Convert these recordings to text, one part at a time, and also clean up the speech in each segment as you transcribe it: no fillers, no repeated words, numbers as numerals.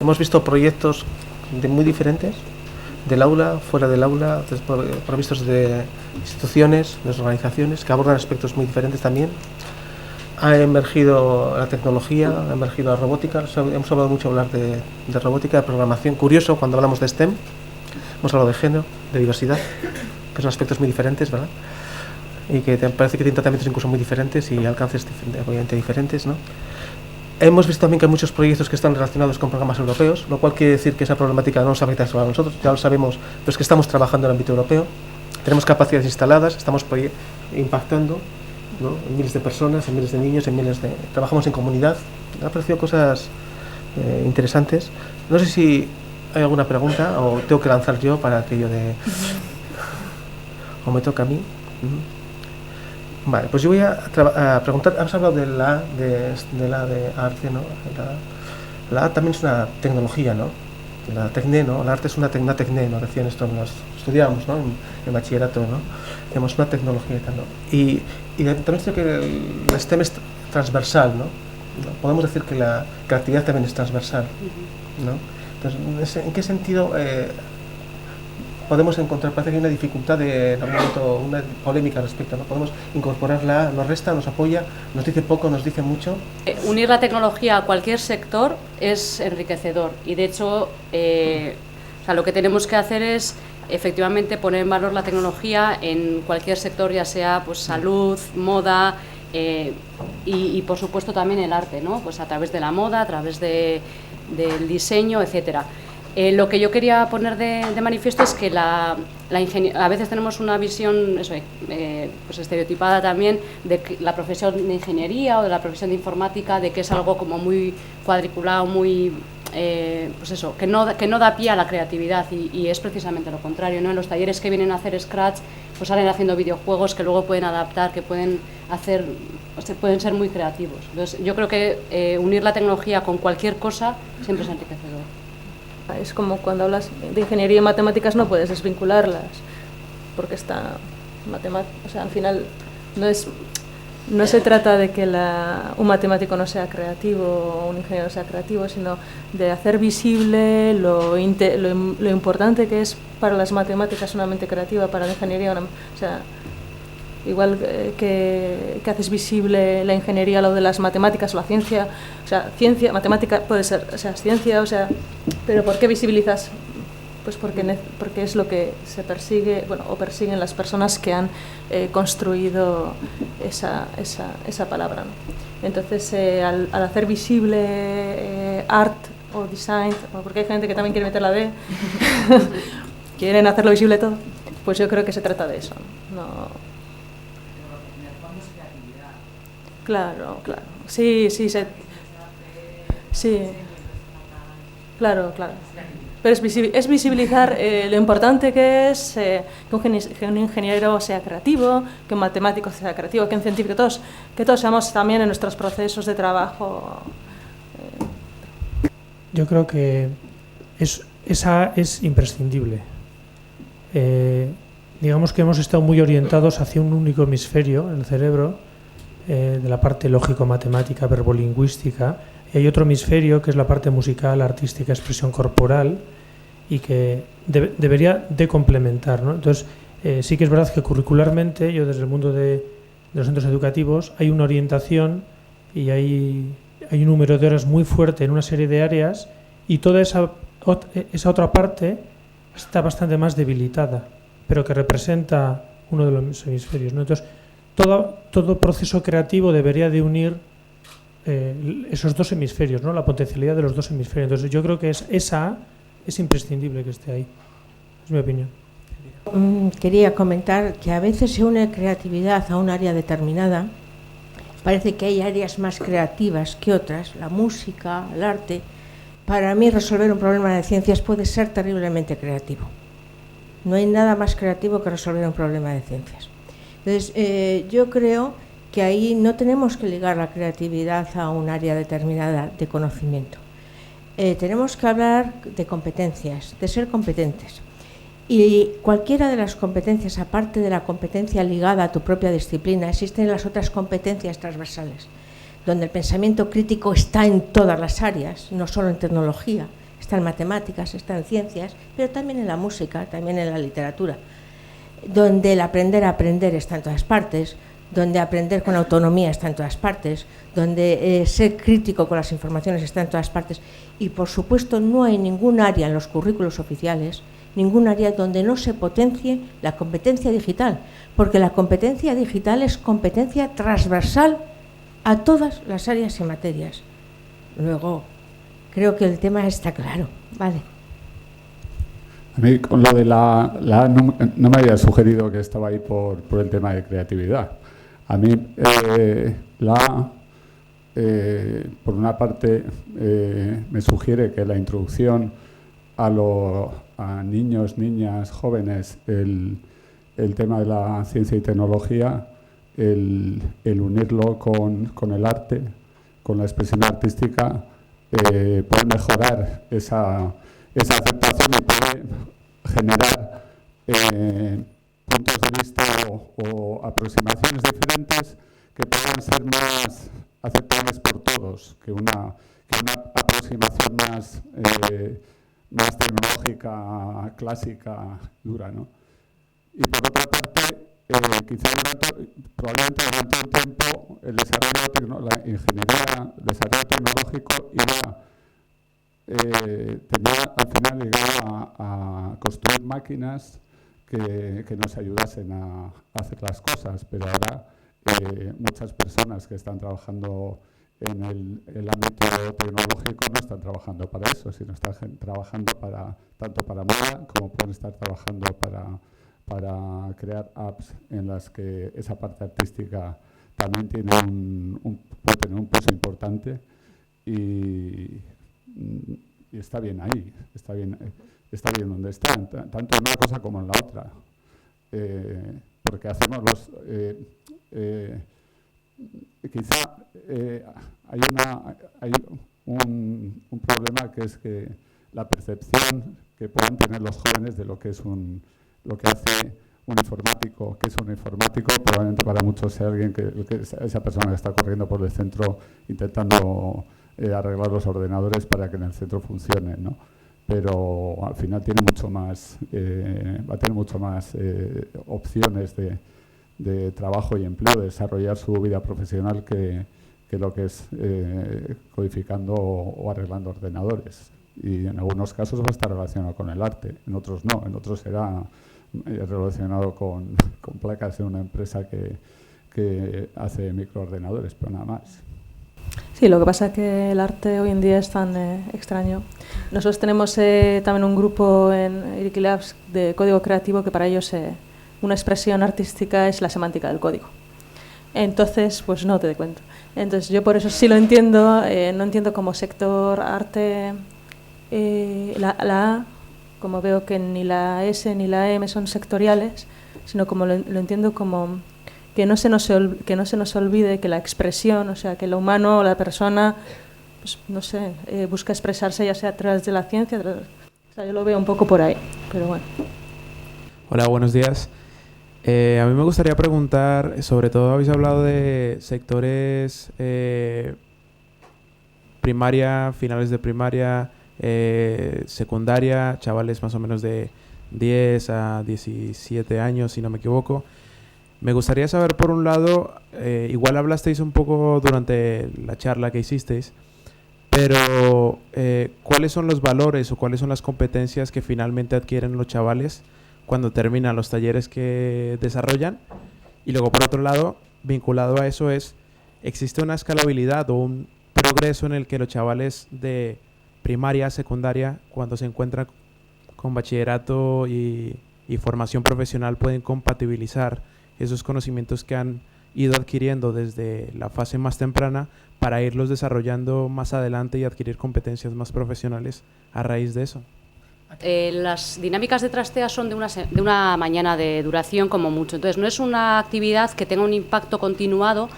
hemos visto proyectos muy diferentes, del aula, fuera del aula, provistos de instituciones, de organizaciones, que abordan aspectos muy diferentes también. Ha emergido la tecnología, ha emergido la robótica. Hemos hablado mucho de robótica, de programación. Curioso, cuando hablamos de STEM, hemos hablado de género, de diversidad, que son aspectos muy diferentes, ¿verdad? Y que parece que tienen tratamientos incluso muy diferentes y alcances obviamente diferentes, ¿no? Hemos visto también que hay muchos proyectos que están relacionados con programas europeos, lo cual quiere decir que esa problemática no nos afecta solo a nosotros, ya lo sabemos, pero es que estamos trabajando en el ámbito europeo, tenemos capacidades instaladas, estamos impactando, ¿no?, en miles de personas, en miles de niños, trabajamos en comunidad. Me han parecido cosas interesantes. No sé si hay alguna pregunta o tengo que lanzar yo para aquello de... o me toca a mí. Vale, pues yo voy a preguntar. Has hablado de la de arte, ¿no? La arte también es una tecnología, ¿no? La tecné, ¿no? La arte es una tecné, ¿no? Decían esto, nos estudiábamos, ¿no? En bachillerato, ¿no? Tenemos una tecnología y tal, ¿no? Y también creo que el STEM es transversal, ¿no? Podemos decir que la creatividad también es transversal, ¿no? Entonces, ¿en qué sentido podemos encontrar? Parece que hay una dificultad, una polémica al respecto, ¿no? Podemos incorporarla, nos resta, nos apoya, nos dice poco, nos dice mucho. Unir la tecnología a cualquier sector es enriquecedor y de hecho lo que tenemos que hacer es efectivamente poner en valor la tecnología en cualquier sector, ya sea pues salud, moda y por supuesto también el arte, ¿no? Pues a través de la moda, a través del diseño, etcétera. Lo que yo quería poner de manifiesto es que a veces tenemos una visión pues estereotipada también de que la profesión de ingeniería o de la profesión de informática, de que es algo como muy cuadriculado, muy pues eso, que no da pie a la creatividad y es precisamente lo contrario, ¿no? En los talleres que vienen a hacer Scratch pues salen haciendo videojuegos que luego pueden adaptar, que pueden ser muy creativos. Entonces yo creo que unir la tecnología con cualquier cosa siempre es enriquecedor. Es como cuando hablas de ingeniería y matemáticas no puedes desvincularlas, porque al final no se trata de que un matemático no sea creativo o un ingeniero no sea creativo, sino de hacer visible lo importante que es para las matemáticas una mente creativa, para la ingeniería igual que haces visible la ingeniería, lo de las matemáticas o la ciencia, ciencia, matemática puede ser, ciencia, pero ¿por qué visibilizas? Pues porque es lo que se persigue, o persiguen las personas que han construido esa palabra, ¿no? Entonces, al hacer visible art o design, porque hay gente que también quiere meter la D, quieren hacerlo visible todo, pues yo creo que se trata de eso, ¿no? Claro. Sí. Claro. Pero es visibilizar lo importante que es que un ingeniero sea creativo, que un matemático sea creativo, que un científico, que todos seamos también en nuestros procesos de trabajo. Yo creo que esa es imprescindible. Digamos que hemos estado muy orientados hacia un único hemisferio en el cerebro, de la parte lógico-matemática, verbolingüística, y hay otro hemisferio que es la parte musical, artística, expresión corporal, y que debería de complementar, ¿no? Entonces, sí que es verdad que curricularmente, yo desde el mundo de los centros educativos, hay una orientación y hay un número de horas muy fuerte en una serie de áreas, y toda esa otra parte está bastante más debilitada, pero que representa uno de los hemisferios, ¿no? Entonces, todo proceso creativo debería de unir esos dos hemisferios, ¿no? La potencialidad de los dos hemisferios. Entonces yo creo que es imprescindible que esté ahí. Es mi opinión. Quería comentar que a veces se une creatividad a un área determinada. Parece que hay áreas más creativas que otras, la música, el arte. Para mí resolver un problema de ciencias puede ser terriblemente creativo. No hay nada más creativo que resolver un problema de ciencias. Entonces, yo creo que ahí no tenemos que ligar la creatividad a un área determinada de conocimiento. Tenemos que hablar de competencias, de ser competentes. Y cualquiera de las competencias, aparte de la competencia ligada a tu propia disciplina, existen las otras competencias transversales, donde el pensamiento crítico está en todas las áreas, no solo en tecnología, está en matemáticas, está en ciencias, pero también en la música, también en la literatura, donde el aprender a aprender está en todas partes, donde aprender con autonomía está en todas partes, donde ser crítico con las informaciones está en todas partes. Y, por supuesto, no hay ningún área en los currículos oficiales, ningún área donde no se potencie la competencia digital, porque la competencia digital es competencia transversal a todas las áreas y materias. Luego, creo que el tema está claro, ¿vale? A mí, con lo de no me había sugerido que estaba ahí por el tema de creatividad. A mí, por una parte, me sugiere que la introducción a niños, niñas, jóvenes, el tema de la ciencia y tecnología, el unirlo con el arte, con la expresión artística, puede mejorar esa aceptación y puede generar puntos de vista o aproximaciones diferentes que puedan ser más aceptables por todos que una aproximación más tecnológica, clásica, dura, ¿no? Y por otra parte, quizá probablemente durante un tiempo el la ingeniería, el desarrollo tecnológico tenía al final llegado a construir máquinas que nos ayudasen a hacer las cosas, pero ahora muchas personas que están trabajando en el ámbito tecnológico no están trabajando para eso, sino están trabajando tanto para moda como pueden estar trabajando para crear apps en las que esa parte artística también puede tener un peso importante y está bien ahí, está bien donde está, tanto en una cosa como en la otra, porque hacemos quizá hay un problema, que es que la percepción que puedan tener los jóvenes de lo que hace un informático, que es un informático, probablemente para muchos sea alguien esa persona que está corriendo por el centro intentando arreglar los ordenadores para que en el centro funcione, ¿no? Pero al final tiene mucho más, va a tener mucho más opciones de trabajo y empleo, de desarrollar su vida profesional que lo que es codificando o arreglando ordenadores. Y en algunos casos va a estar relacionado con el arte, en otros no, en otros será relacionado con placas de una empresa que hace microordenadores, pero nada más. Sí, lo que pasa es que el arte hoy en día es tan extraño. Nosotros tenemos también un grupo en Iriki Labs de código creativo que para ellos una expresión artística es la semántica del código. Entonces, pues no te doy cuenta. Entonces, yo por eso sí lo entiendo, no entiendo como sector arte la A, como veo que ni la S ni la M son sectoriales, sino como lo entiendo como que no se nos olvide que la expresión, o sea, que lo humano o la persona, pues, no sé, busca expresarse ya sea a través de la ciencia, o sea, yo lo veo un poco por ahí, pero bueno. Hola, buenos días. A mí me gustaría preguntar, sobre todo habéis hablado de sectores primaria, finales de primaria, secundaria, chavales más o menos de 10 a 17 años, si no me equivoco. Me gustaría saber, por un lado, igual hablasteis un poco durante la charla que hicisteis, pero ¿cuáles son los valores o cuáles son las competencias que finalmente adquieren los chavales cuando terminan los talleres que desarrollan? Y luego, por otro lado, vinculado a eso ¿existe una escalabilidad o un progreso en el que los chavales de primaria, secundaria, cuando se encuentran con bachillerato y formación profesional, pueden compatibilizar esos conocimientos que han ido adquiriendo desde la fase más temprana para irlos desarrollando más adelante y adquirir competencias más profesionales a raíz de eso? Las dinámicas de trastea son de una mañana de duración como mucho, entonces no es una actividad que tenga un impacto continuado,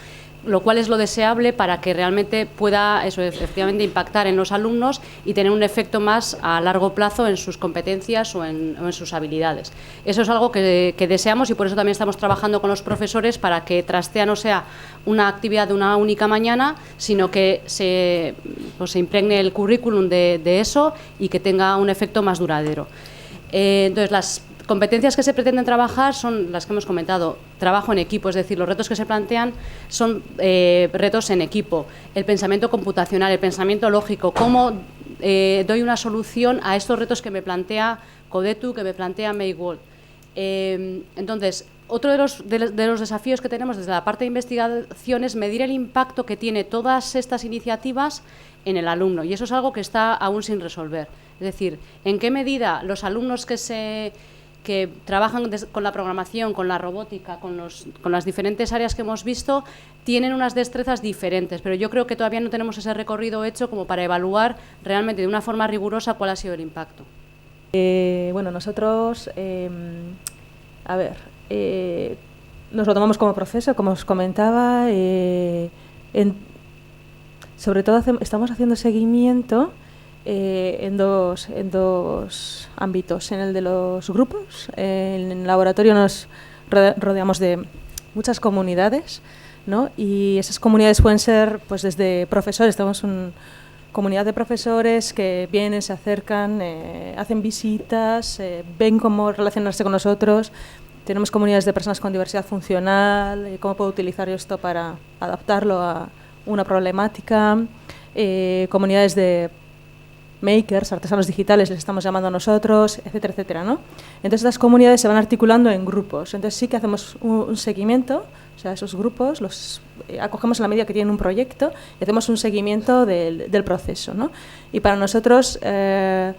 lo cual es lo deseable para que realmente pueda eso efectivamente impactar en los alumnos y tener un efecto más a largo plazo en sus competencias o en sus habilidades. Eso es algo que deseamos y por eso también estamos trabajando con los profesores para que Trastea no sea una actividad de una única mañana, sino que se impregne el currículum de eso y que tenga un efecto más duradero. Entonces, las competencias que se pretenden trabajar son las que hemos comentado: trabajo en equipo, es decir, los retos que se plantean son retos en equipo, el pensamiento computacional, el pensamiento lógico, cómo doy una solución a estos retos que me plantea Codetu, que me plantea Make-World. Entonces, otro de los desafíos que tenemos desde la parte de investigación es medir el impacto que tiene todas estas iniciativas en el alumno, y eso es algo que está aún sin resolver. Es decir, en qué medida los alumnos que trabajan con la programación, con la robótica, con las diferentes áreas que hemos visto, tienen unas destrezas diferentes, pero yo creo que todavía no tenemos ese recorrido hecho como para evaluar realmente de una forma rigurosa cuál ha sido el impacto. Bueno, nosotros, nos lo tomamos como proceso, como os comentaba, sobre todo estamos haciendo seguimiento en dos ámbitos. En el de los grupos, en el laboratorio nos rodeamos de muchas comunidades, ¿no? Y esas comunidades pueden ser, pues, desde profesores. Tenemos una comunidad de profesores que vienen, se acercan, hacen visitas, ven cómo relacionarse con nosotros. Tenemos comunidades de personas con diversidad funcional, cómo puedo utilizar esto para adaptarlo a una problemática. Comunidades de makers, artesanos digitales, les estamos llamando a nosotros, etcétera, etcétera, ¿no? Entonces, estas comunidades se van articulando en grupos. Entonces, sí que hacemos un seguimiento, o sea, esos grupos los acogemos en la medida que tienen un proyecto y hacemos un seguimiento del proceso, ¿no? Y para nosotros, la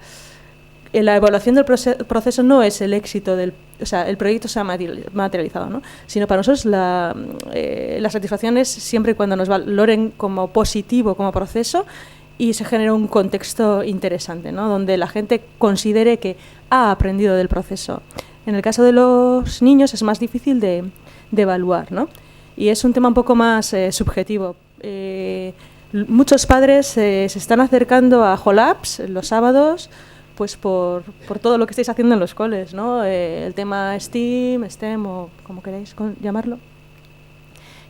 evaluación del proceso no es el éxito o sea, el proyecto se ha materializado, ¿no? Sino para nosotros la satisfacción es siempre y cuando nos valoren como positivo, como proceso, y se genera un contexto interesante, ¿no? Donde la gente considere que ha aprendido del proceso. En el caso de los niños es más difícil de evaluar, ¿no? Y es un tema un poco más subjetivo. Muchos padres se están acercando a Jolabs los sábados, pues por todo lo que estáis haciendo en los coles, ¿no? El tema STEAM, STEM o como queráis llamarlo.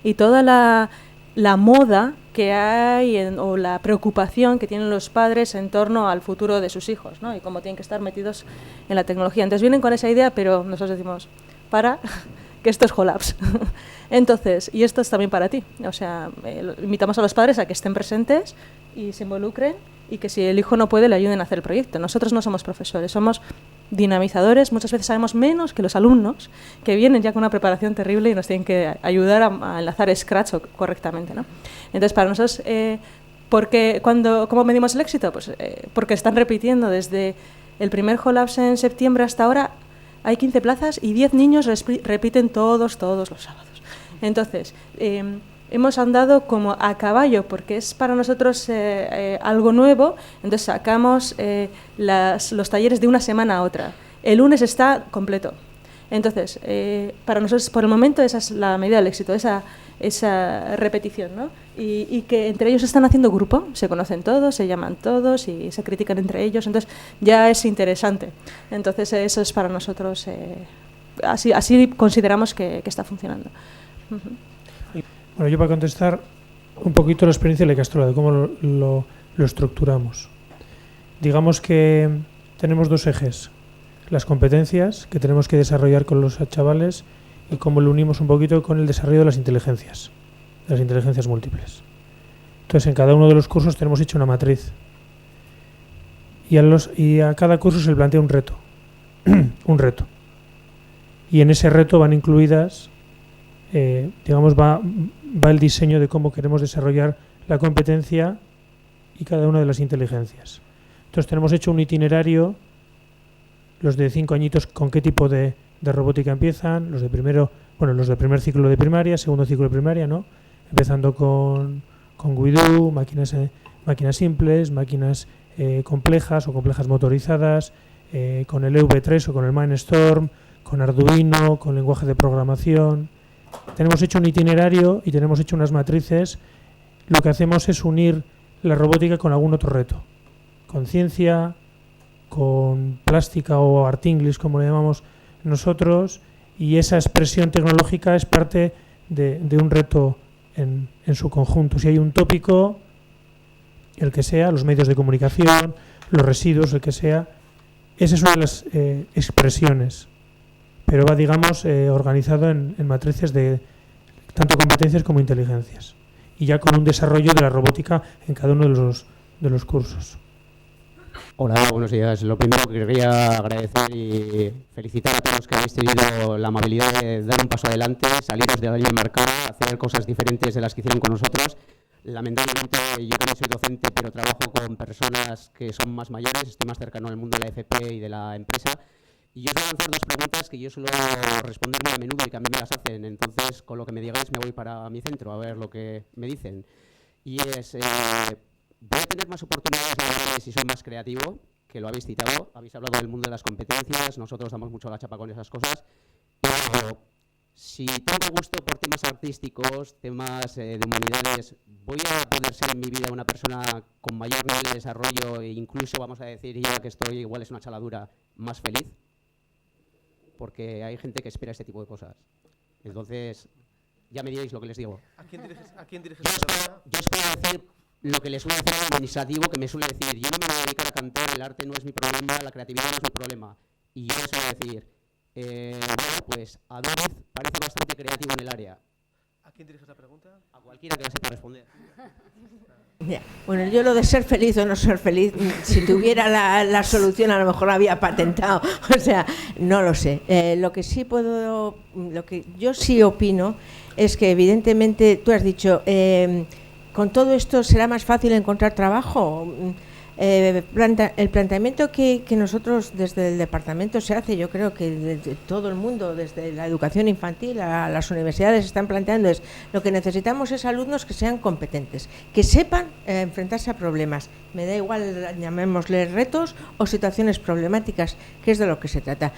Y toda la moda que hay o la preocupación que tienen los padres en torno al futuro de sus hijos, ¿no? Y cómo tienen que estar metidos en la tecnología. Entonces vienen con esa idea, pero nosotros decimos, que esto es Jolabs. Entonces, y esto es también para ti. O sea, invitamos a los padres a que estén presentes y se involucren, y que si el hijo no puede, le ayuden a hacer el proyecto. Nosotros no somos profesores, somos dinamizadores. Muchas veces sabemos menos que los alumnos, que vienen ya con una preparación terrible y nos tienen que ayudar a enlazar Scratch correctamente, ¿no? Entonces, para nosotros, ¿cómo medimos el éxito? Pues porque están repitiendo desde el primer Jolabs en septiembre hasta ahora. Hay 15 plazas y 10 niños repiten todos los sábados. Entonces, hemos andado como a caballo, porque es para nosotros algo nuevo. Entonces sacamos los talleres de una semana a otra. El lunes está completo. Entonces, para nosotros, por el momento, esa es la medida del éxito, esa repetición, ¿no? Y que entre ellos están haciendo grupo, se conocen todos, se llaman todos y se critican entre ellos. Entonces, ya es interesante. Entonces, eso es para nosotros, así consideramos que está funcionando. Bueno, yo para contestar un poquito la experiencia de la Ikastola, de cómo lo estructuramos. Digamos que tenemos dos ejes: las competencias que tenemos que desarrollar con los chavales y cómo lo unimos un poquito con el desarrollo de las inteligencias múltiples. Entonces, en cada uno de los cursos tenemos hecho una matriz y a cada curso se le plantea un reto. Un reto. Y en ese reto van incluidas, va el diseño de cómo queremos desarrollar la competencia y cada una de las inteligencias. Entonces, tenemos hecho un itinerario. Los de 5 añitos, con qué tipo de robótica empiezan, los de primer ciclo de primaria, segundo ciclo de primaria, ¿no? Empezando con Guidú, máquinas simples, máquinas complejas o complejas motorizadas, con el EV3 o con el Mindstorm, con Arduino, con lenguaje de programación, tenemos hecho un itinerario y tenemos hecho unas matrices. Lo que hacemos es unir la robótica con algún otro reto, con ciencia, con plástica o art English, como le llamamos nosotros, y esa expresión tecnológica es parte de un reto en su conjunto. Si hay un tópico, el que sea, los medios de comunicación, los residuos, el que sea, esa es una de las expresiones, pero va, digamos, organizado en matrices de tanto competencias como inteligencias, y ya con un desarrollo de la robótica en cada uno de los cursos. Hola, buenos días. Lo primero que querría agradecer y felicitar a todos que habéis tenido la amabilidad de dar un paso adelante, saliros de la línea marcada, hacer cosas diferentes de las que hicieron con nosotros. Lamentablemente yo también soy docente, pero trabajo con personas que son más mayores, estoy más cercano al mundo de la FP y de la empresa. Y yo os voy a lanzar dos preguntas que yo suelo responder muy a menudo y que a mí me las hacen. Entonces, con lo que me digáis, me voy para mi centro a ver lo que me dicen. Y es, ¿voy a tener más oportunidades laborales si soy más creativo? Que lo habéis citado, habéis hablado del mundo de las competencias, nosotros damos mucho la chapa con esas cosas. Pero si tengo gusto por temas artísticos, temas de humanidades, ¿voy a poder ser en mi vida una persona con mayor nivel de desarrollo e incluso, vamos a decir, ya que estoy, igual es una chaladura, más feliz? Porque hay gente que espera este tipo de cosas. Entonces, ya me diréis lo que les digo. ¿A quién diriges yo os puedo decir lo que le suele decir al administrativo, que me suele decir, yo no me voy a dedicar a cantar, el arte no es mi problema, la creatividad no es mi problema. Y yo les suelo decir, bueno, pues a David parece bastante creativo en el área. ¿A quién diriges la pregunta? A cualquiera que la sepa responder. Ya. Bueno, yo lo de ser feliz o no ser feliz, si tuviera la solución a lo mejor la había patentado, o sea, no lo sé. Lo que yo sí opino es que evidentemente tú has dicho, con todo esto será más fácil encontrar trabajo. El planteamiento que nosotros desde el departamento se hace, yo creo que desde todo el mundo, desde la educación infantil a las universidades están planteando es, lo que necesitamos es alumnos que sean competentes, que sepan enfrentarse a problemas, me da igual llamémosle retos o situaciones problemáticas, que es de lo que se trata.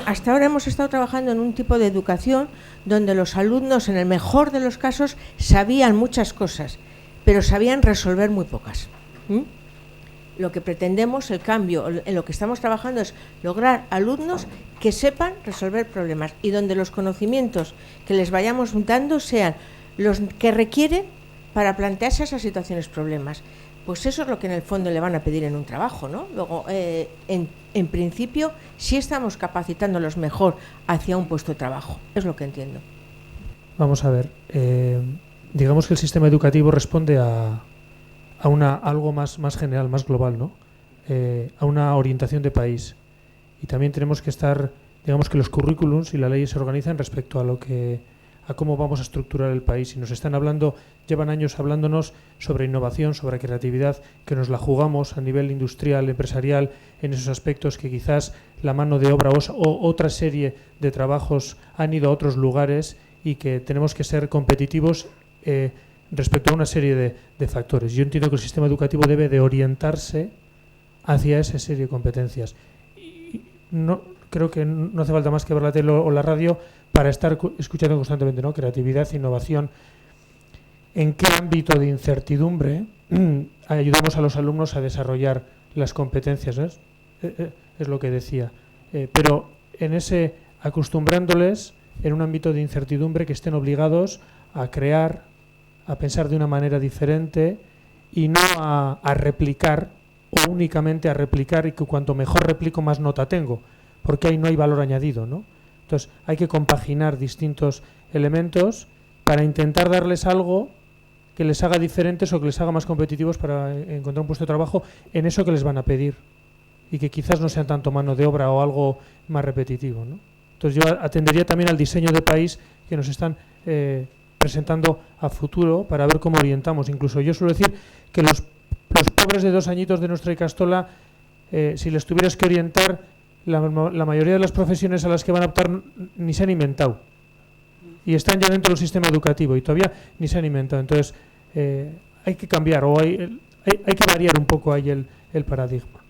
Hasta ahora hemos estado trabajando en un tipo de educación donde los alumnos, en el mejor de los casos, sabían muchas cosas, pero sabían resolver muy pocas. Lo que pretendemos, el cambio, en lo que estamos trabajando es lograr alumnos que sepan resolver problemas y donde los conocimientos que les vayamos dando sean los que requieren para plantearse esas situaciones problemas. Pues eso es lo que en el fondo le van a pedir en un trabajo, ¿no? Luego, en principio, sí estamos capacitándolos mejor hacia un puesto de trabajo, es lo que entiendo. Vamos a ver, digamos que el sistema educativo responde a algo más general, más global, ¿no? A una orientación de país. Y también tenemos que estar, digamos que los currículums y las leyes se organizan respecto a cómo vamos a estructurar el país. Y nos están hablando, llevan años hablándonos sobre innovación, sobre creatividad, que nos la jugamos a nivel industrial, empresarial, en esos aspectos que quizás la mano de obra o otra serie de trabajos han ido a otros lugares y que tenemos que ser competitivos respecto a una serie de factores. Yo entiendo que el sistema educativo debe de orientarse hacia esa serie de competencias. Y creo que no hace falta más que ver la tele o la radio para estar escuchando constantemente, ¿no? Creatividad, innovación. ¿En qué ámbito de incertidumbre ayudamos a los alumnos a desarrollar las competencias, ¿no? Es lo que decía. Pero en ese, acostumbrándoles en un ámbito de incertidumbre, que estén obligados a crear, a pensar de una manera diferente y no a replicar o únicamente a replicar, y que cuanto mejor replico más nota tengo, porque ahí no hay valor añadido, ¿no? Entonces hay que compaginar distintos elementos para intentar darles algo que les haga diferentes o que les haga más competitivos para encontrar un puesto de trabajo en eso que les van a pedir y que quizás no sean tanto mano de obra o algo más repetitivo, ¿no? Entonces yo atendería también al diseño de país que nos están presentando a futuro para ver cómo orientamos. Incluso yo suelo decir que los pobres de 2 añitos de nuestra Icastola, si les tuvieras que orientar, la mayoría de las profesiones a las que van a optar ni se han inventado y están ya dentro del sistema educativo y todavía ni se han inventado. Entonces hay que cambiar o hay que variar un poco ahí el paradigma.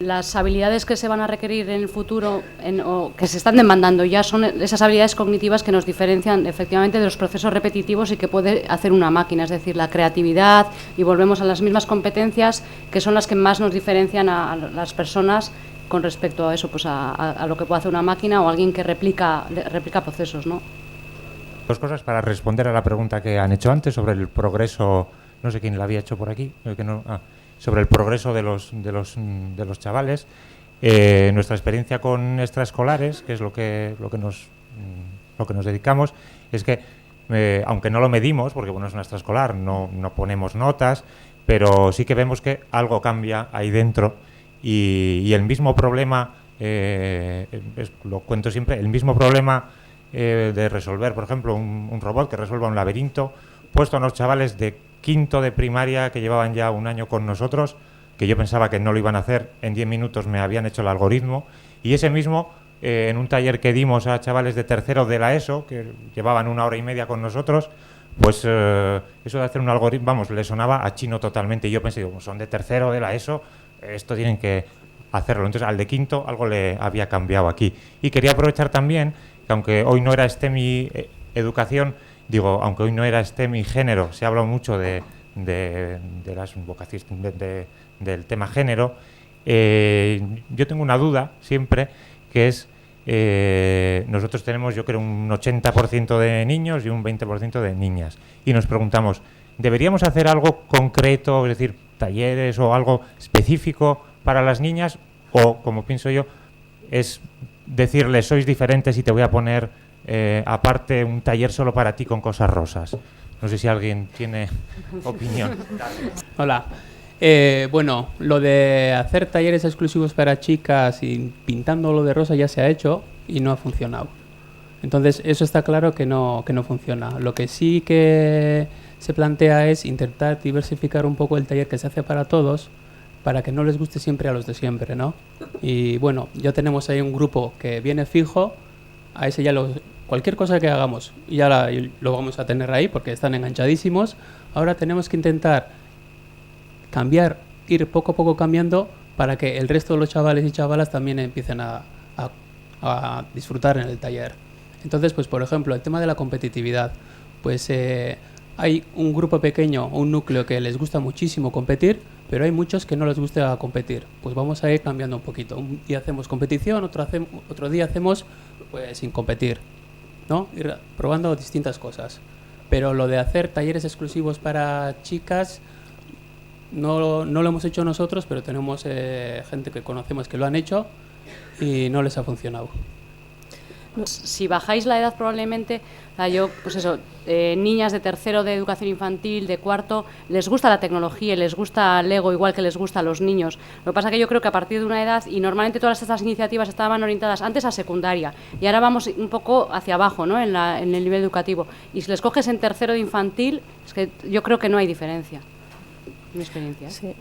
las habilidades que se van a requerir en el futuro o que se están demandando ya son esas habilidades cognitivas que nos diferencian efectivamente de los procesos repetitivos y que puede hacer una máquina, es decir, la creatividad, y volvemos a las mismas competencias que son las que más nos diferencian a las personas con respecto a eso, pues a lo que puede hacer una máquina o alguien que replica procesos, ¿no? Dos cosas para responder a la pregunta que han hecho antes sobre el progreso, no sé quién la había hecho por aquí, sobre el progreso de los chavales. Nuestra experiencia con extraescolares, que es lo que nos dedicamos, es que aunque no lo medimos, porque bueno, es una extraescolar, no ponemos notas, pero sí que vemos que algo cambia ahí dentro y el mismo problema, lo cuento siempre, el mismo problema de resolver, por ejemplo, un robot que resuelva un laberinto, puesto a unos chavales de quinto de primaria que llevaban ya un año con nosotros, que yo pensaba que no lo iban a hacer, en 10 minutos me habían hecho el algoritmo, y ese mismo, en un taller que dimos a chavales de tercero de la ESO, que llevaban 1 hora y media con nosotros, pues eso de hacer un algoritmo, vamos, le sonaba a chino totalmente, y yo pensé, digo, son de tercero de la ESO, esto tienen que hacerlo. Entonces al de quinto algo le había cambiado aquí. Y quería aprovechar también que aunque hoy no era STEM y educación, digo, aunque hoy no era STEM y género, se ha hablado mucho de las vocaciones, del tema género, yo tengo una duda siempre, que es, nosotros tenemos, yo creo, un 80% de niños y un 20% de niñas. Y nos preguntamos, ¿deberíamos hacer algo concreto, es decir, talleres o algo específico para las niñas? O, como pienso yo, es decirles, sois diferentes y te voy a poner aparte un taller solo para ti con cosas rosas. No sé si alguien tiene opinión. Hola. Bueno, lo de hacer talleres exclusivos para chicas y pintándolo de rosa ya se ha hecho y no ha funcionado. Entonces, eso está claro que no funciona. Lo que sí que se plantea es intentar diversificar un poco el taller que se hace para todos, para que no les guste siempre a los de siempre, ¿no? Y bueno, ya tenemos ahí un grupo que viene fijo, a ese ya cualquier cosa que hagamos ya lo vamos a tener ahí porque están enganchadísimos. Ahora tenemos que intentar cambiar, ir poco a poco cambiando para que el resto de los chavales y chavalas también empiecen a disfrutar en el taller. Entonces, pues por ejemplo, el tema de la competitividad, pues hay un grupo pequeño, un núcleo que les gusta muchísimo competir, pero hay muchos que no les gusta competir. Pues vamos a ir cambiando un poquito. Un día hacemos competición, otro día hacemos pues sin competir, ¿no? Ir probando distintas cosas. Pero lo de hacer talleres exclusivos para chicas no lo hemos hecho nosotros, pero tenemos gente que conocemos que lo han hecho y no les ha funcionado. Si bajáis la edad probablemente, pues eso, niñas de tercero de educación infantil, de cuarto, les gusta la tecnología y les gusta Lego igual que les gusta a los niños. Lo que pasa es que yo creo que a partir de una edad, y normalmente todas estas iniciativas estaban orientadas antes a secundaria, y ahora vamos un poco hacia abajo, ¿no? en el nivel educativo. Y si les coges en tercero de infantil, es que yo creo que no hay diferencia. Mi experiencia. Sí.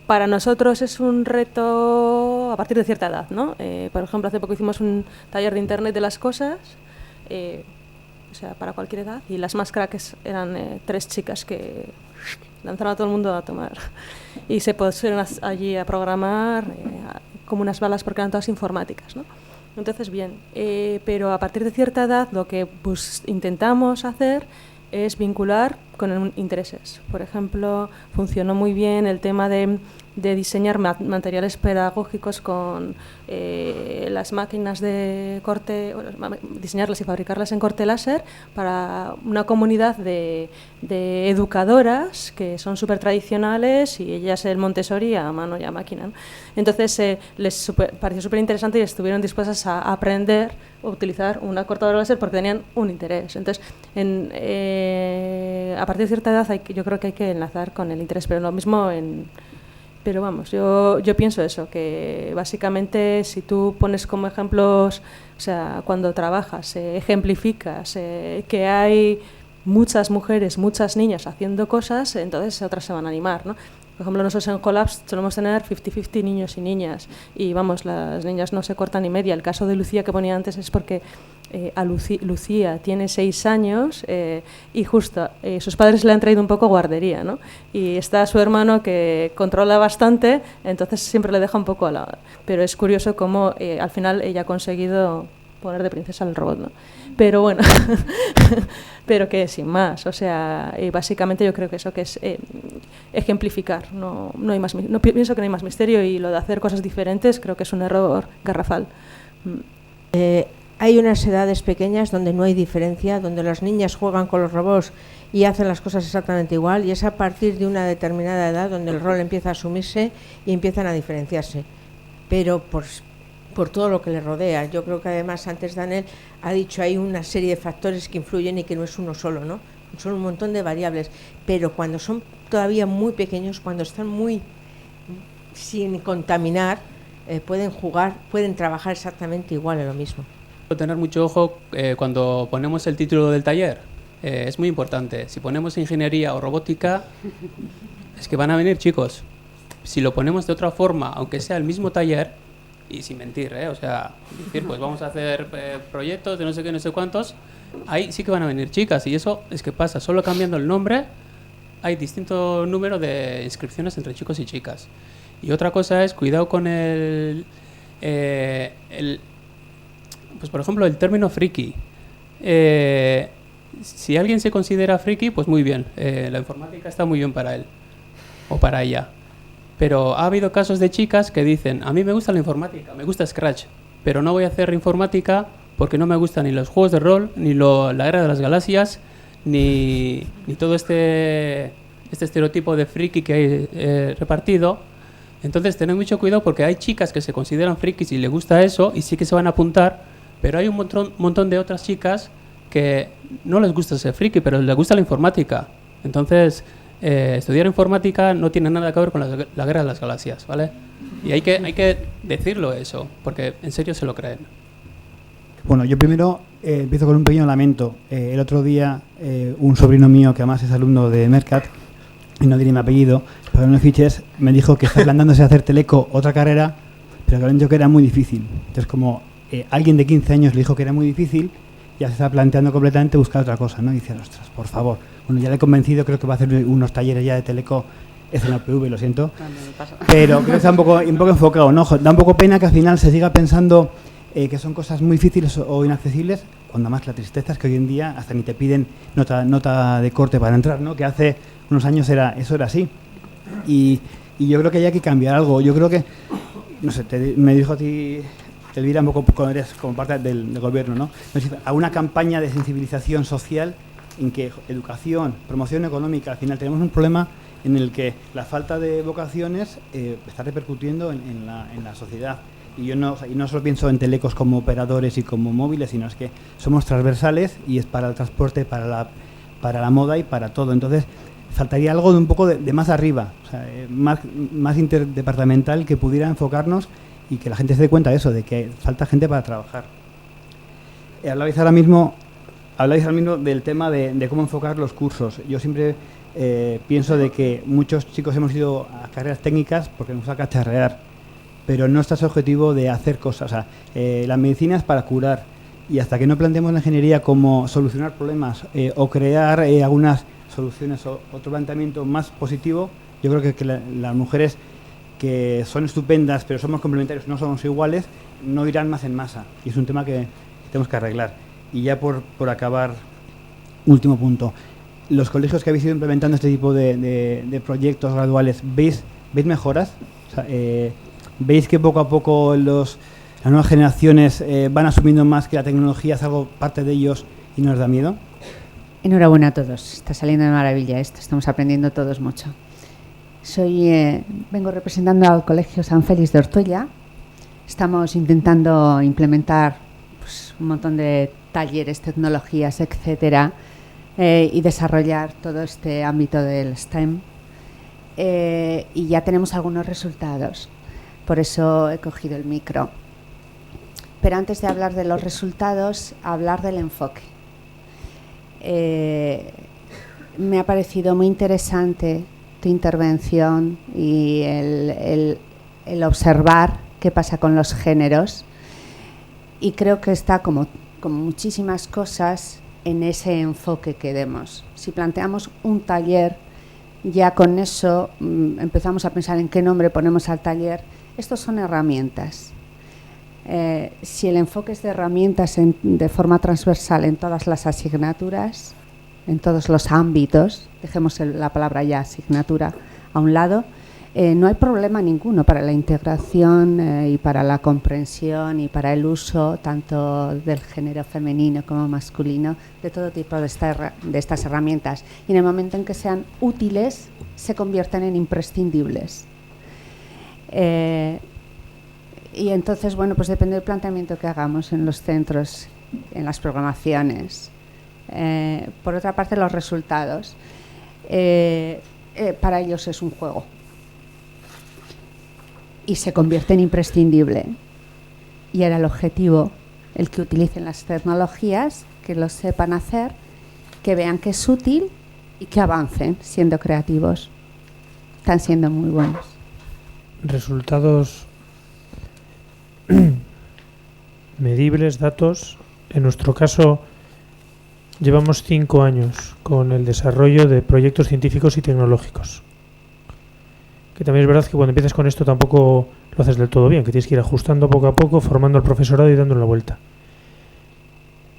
Para nosotros es un reto a partir de cierta edad, ¿no? Por ejemplo, hace poco hicimos un taller de Internet de las cosas, o sea, para cualquier edad, y las más cracks eran 3 chicas que lanzaron a todo el mundo a tomar y se pusieron allí a programar como unas balas porque eran todas informáticas, ¿no? Entonces, bien, pero a partir de cierta edad lo que pues, intentamos hacer es vincular con intereses. Por ejemplo, funcionó muy bien el tema de diseñar materiales pedagógicos con las máquinas de corte, diseñarlas y fabricarlas en corte láser para una comunidad de educadoras que son súper tradicionales y ellas el Montessori a mano y a máquina, ¿no? Entonces les pareció súper interesante y estuvieron dispuestas a aprender a utilizar una cortadora láser porque tenían un interés. Entonces, a partir de cierta edad yo creo que hay que enlazar con el interés, pero lo mismo Pero vamos, yo pienso eso, que básicamente si tú pones como ejemplos, o sea, cuando trabajas, ejemplificas que hay muchas mujeres, muchas niñas haciendo cosas, entonces otras se van a animar, ¿no? Por ejemplo, nosotros en Collabs solemos tener 50-50 niños y niñas, y vamos, las niñas no se cortan ni media. El caso de Lucía que ponía antes es porque a Lucía tiene 6 años y justo sus padres le han traído un poco guardería, ¿no? Y está su hermano que controla bastante, entonces siempre le deja un poco a la... Pero es curioso cómo al final ella ha conseguido poner de princesa al robot, ¿no? Pero bueno, pero que sin más, o sea, básicamente yo creo que eso que es ejemplificar, no hay más, no pienso que no hay más misterio, y lo de hacer cosas diferentes creo que es un error garrafal. Hay unas edades pequeñas donde no hay diferencia, donde las niñas juegan con los robots y hacen las cosas exactamente igual, y es a partir de una determinada edad donde el rol empieza a asumirse y empiezan a diferenciarse, pero por todo lo que le rodea. Yo creo que además antes Daniel ha dicho hay una serie de factores que influyen y que no es uno solo, ¿no? Son un montón de variables, pero cuando son todavía muy pequeños, cuando están muy sin contaminar, pueden jugar, pueden trabajar exactamente igual en lo mismo. Tener mucho ojo cuando ponemos el título del taller, es muy importante. Si ponemos ingeniería o robótica, es que van a venir chicos. Si lo ponemos de otra forma, aunque sea el mismo taller, y sin mentir, o sea, decir, pues vamos a hacer proyectos de no sé qué, no sé cuántos, ahí sí que van a venir chicas, y eso es que pasa, solo cambiando el nombre hay distinto número de inscripciones entre chicos y chicas. Y otra cosa es, cuidado con pues por ejemplo, el término friki. Si alguien se considera friki, pues muy bien, la informática está muy bien para él o para ella. Pero ha habido casos de chicas que dicen, a mí me gusta la informática, me gusta Scratch, pero no voy a hacer informática porque no me gustan ni los juegos de rol, ni la Guerra de las Galaxias, ni todo este estereotipo de friki que hay repartido. Entonces tened mucho cuidado, porque hay chicas que se consideran frikis y les gusta eso y sí que se van a apuntar, pero hay un montón de otras chicas que no les gusta ser friki, pero les gusta la informática. Entonces... estudiar informática no tiene nada que ver con la Guerra de las Galaxias, ¿vale? Y hay que decirlo eso, porque en serio se lo creen. Bueno, yo primero empiezo con un pequeño lamento. El otro día un sobrino mío, que además es alumno de Mercat, y no diré mi apellido, pero no fiches, me dijo que está planteándose hacer teleco, otra carrera, pero que le han dicho que era muy difícil. Entonces, como alguien de 15 años le dijo que era muy difícil, ya se está planteando completamente buscar otra cosa, ¿no? Y dice, ostras, por favor. Bueno, ya le he convencido, creo que va a hacer unos talleres ya de teleco, es en la PV, lo siento. Pero creo que está un poco enfocado, ¿no? Da un poco pena que al final se siga pensando que son cosas muy difíciles o inaccesibles, cuando más la tristeza es que hoy en día hasta ni te piden nota de corte para entrar, ¿no? Que hace unos años eso era así. Y yo creo que hay que cambiar algo. Yo creo que, no sé, me dijo a ti, Elvira, un poco eres como parte del gobierno, ¿no? A una campaña de sensibilización social en que educación, promoción económica, al final tenemos un problema en el que la falta de vocaciones está repercutiendo en la sociedad. Y yo no solo pienso en telecos como operadores y como móviles, sino es que somos transversales y es para el transporte, para la moda y para todo. Entonces, faltaría algo de un poco de más arriba, o sea, más interdepartamental, que pudiera enfocarnos y que la gente se dé cuenta de eso, de que falta gente para trabajar. Hablabais ahora mismo del tema de cómo enfocar los cursos. Yo siempre pienso de que muchos chicos hemos ido a carreras técnicas porque nos gusta cacharrear, pero no está ese objetivo de hacer cosas. O sea, la medicina es para curar, y hasta que no planteemos la ingeniería como solucionar problemas o crear algunas soluciones o otro planteamiento más positivo, yo creo que las mujeres, que son estupendas pero somos complementarios, no somos iguales, no irán más en masa, y es un tema que tenemos que arreglar. Y ya por acabar, último punto, los colegios que habéis ido implementando este tipo de proyectos graduales, ¿veis mejoras? O sea, ¿veis que poco a poco las nuevas generaciones van asumiendo más que la tecnología es algo parte de ellos y no les da miedo? Enhorabuena a todos, está saliendo de maravilla esto, estamos aprendiendo todos mucho. Vengo representando al Colegio San Félix de Ortuella. Estamos intentando implementar un montón de talleres, tecnologías, etcétera, y desarrollar todo este ámbito del STEM. Y ya tenemos algunos resultados, por eso he cogido el micro. Pero antes de hablar de los resultados, hablar del enfoque. Me ha parecido muy interesante tu intervención y el observar qué pasa con los géneros, y creo que está como como muchísimas cosas, en ese enfoque que demos. Si planteamos un taller, ya con eso empezamos a pensar en qué nombre ponemos al taller. Estos son herramientas. Si el enfoque es de herramientas de forma transversal en todas las asignaturas, en todos los ámbitos, dejemos la palabra ya asignatura a un lado, no hay problema ninguno para la integración y para la comprensión y para el uso tanto del género femenino como masculino de todo tipo de estas herramientas. Y en el momento en que sean útiles, se convierten en imprescindibles. Y entonces, bueno, pues depende del planteamiento que hagamos en los centros, en las programaciones. Por otra parte, los resultados. Para ellos es un juego. Y se convierte en imprescindible. Y era el objetivo, el que utilicen las tecnologías, que lo sepan hacer, que vean que es útil y que avancen siendo creativos. Están siendo muy buenos. Resultados medibles, datos. En nuestro caso, llevamos 5 años con el desarrollo de proyectos científicos y tecnológicos. Que también es verdad que cuando empiezas con esto tampoco lo haces del todo bien, que tienes que ir ajustando poco a poco, formando al profesorado y dándole la vuelta.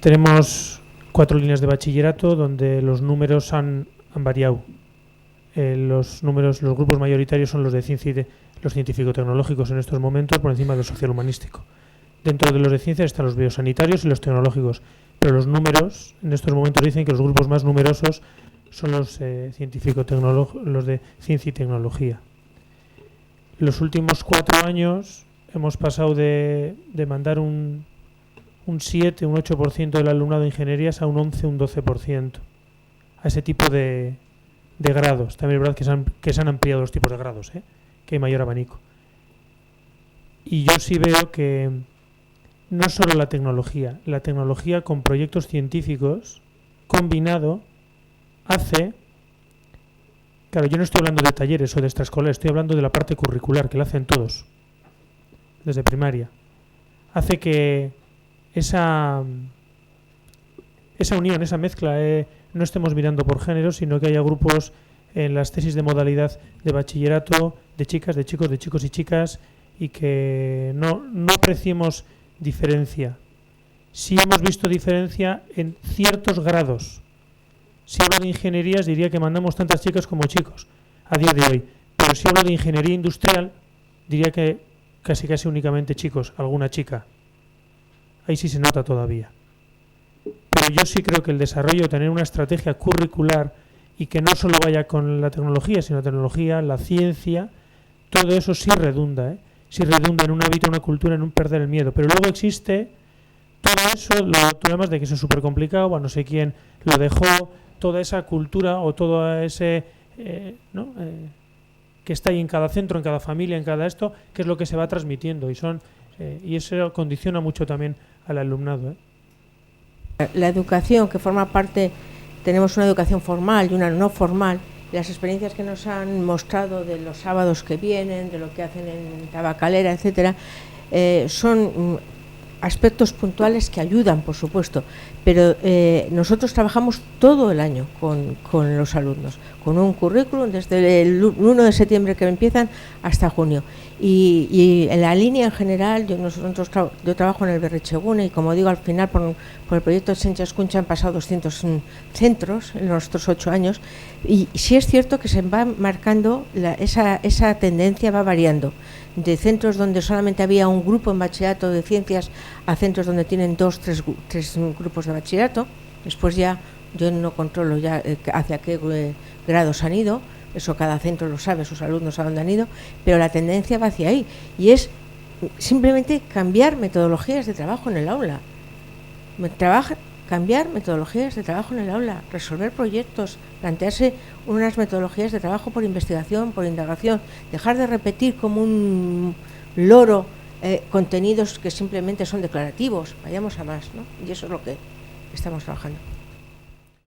Tenemos 4 líneas de bachillerato donde los números han variado. Los grupos mayoritarios son los de ciencia y los científico-tecnológicos en estos momentos por encima del social-humanístico. Dentro de los de ciencias están los biosanitarios y los tecnológicos, pero los números en estos momentos dicen que los grupos más numerosos son los los de ciencia y tecnología. Los últimos 4 años hemos pasado de mandar un 7, un 8% del alumnado de ingenierías a un 11, un 12%. A ese tipo de grados. También es verdad que se han ampliado los tipos de grados, que hay mayor abanico. Y yo sí veo que no solo la tecnología con proyectos científicos combinado hace... Claro, yo no estoy hablando de talleres o de extraescolares, estoy hablando de la parte curricular, que la hacen todos, desde primaria. Hace que esa unión, esa mezcla, no estemos mirando por género, sino que haya grupos en las tesis de modalidad de bachillerato, de chicas, de chicos, de chicos y chicas, y que no apreciemos diferencia. Sí hemos visto diferencia en ciertos grados. Si hablo de ingenierías, diría que mandamos tantas chicas como chicos a día de hoy. Pero si hablo de ingeniería industrial, diría que casi únicamente chicos, alguna chica. Ahí sí se nota todavía. Pero yo sí creo que el desarrollo de tener una estrategia curricular y que no solo vaya con la tecnología, sino la tecnología, la ciencia, todo eso sí redunda, sí redunda en un hábito, una cultura, en un perder el miedo. Pero luego existe todo eso, tú además de que eso es súper complicado, a no sé quién lo dejó, toda esa cultura o todo ese que está ahí en cada centro, en cada familia, en cada esto, que es lo que se va transmitiendo y eso condiciona mucho también al alumnado. La educación que forma parte, tenemos una educación formal y una no formal. Las experiencias que nos han mostrado de los sábados que vienen, de lo que hacen en Tabacalera, etcétera, son aspectos puntuales que ayudan, por supuesto, pero nosotros trabajamos todo el año con los alumnos, con un currículum desde el 1 de septiembre que empiezan hasta junio. Y en la línea en general, yo trabajo en el Berrichegune y, como digo, al final por el proyecto de Sencha Escucha han pasado 200 centros en nuestros 8 años y sí es cierto que se va marcando, esa tendencia va variando. De centros donde solamente había un grupo en bachillerato de ciencias a centros donde tienen 2, 3 grupos de bachillerato. Después ya yo no controlo ya hacia qué grados han ido, eso cada centro lo sabe, sus alumnos a dónde han ido, pero la tendencia va hacia ahí y es simplemente cambiar metodologías de trabajo en el aula. Cambiar metodologías de trabajo en el aula, resolver proyectos, plantearse unas metodologías de trabajo por investigación, por indagación, dejar de repetir como un loro contenidos que simplemente son declarativos, vayamos a más, ¿no? Y eso es lo que estamos trabajando.